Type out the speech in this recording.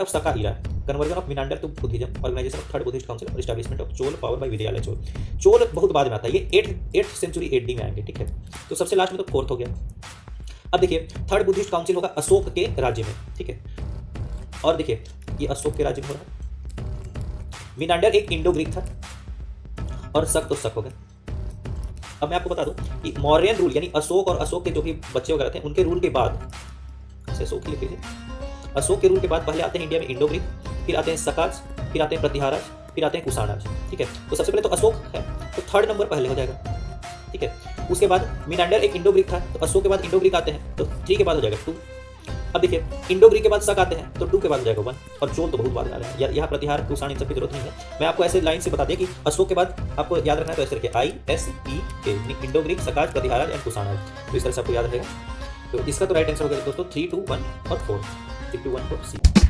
Of Saka era, conversion of Menander to Buddhism, organisation of third Buddhist council और establishment of Chola power by Vijayalaya Chola. Chola बहुत बाद में आता है, ये 8th सेंचुरी AD में आएंगे, ठीक है। तो सबसे लास्ट में तो 4th हो गया। अब देखिए थर्ड बुद्धिस्ट काउंसिल होगा अशोक के राज्य में, ठीक है। और देखिए ये अशोक के राज्य में हो रहा है। मिनांडर एक इंडो ग्रीक था और शक तो शक हो गया। अब मैं आपको बता दूं कि मौर्यन रूल यानी अशोक और अशोक के जो भी बच्चे वगैरह थे उनके रूल के बाद, अशोक लिख लीजिए, अशोक के रूल के बाद पहले आते हैं इंडिया में इंडो ग्रीक, फिर आते हैं सकाज, फिर आते हैं प्रतिहाराज, फिर आते हैं कुषाणाज, ठीक है। तो सबसे पहले तो अशोक है, तो 3rd नंबर पहले हो जाएगा, ठीक है। उसके बाद मिनांडर एक इंडो ग्रीक था, तो अशोक के बाद इंडो ग्रीक आते हैं, तो 3 के बाद हो जाएगा 2। अब देखिए इंडो ग्रीक के बाद शक आते हैं, तो 2 के बाद हो जाएगा 1, और चोल तो बहुत बाद आ रहे हैं। यहाँ प्रतिहार कुषाण इन सब की जरूरत नहीं है, मैं आपको ऐसे लाइन से बता दें कि अशोक के बाद आपको याद रखना है, तो ऐसे रखिए ISEK, इंडो ग्रीक, सकाज, प्रतिहाराज एंड कुषाणाज, तो इस तरह से आपको याद रहेगा। तो इसका तो राइट आंसर हो गया दोस्तों 3, 2, 1 और 4, 3, 2, 1, 4 C।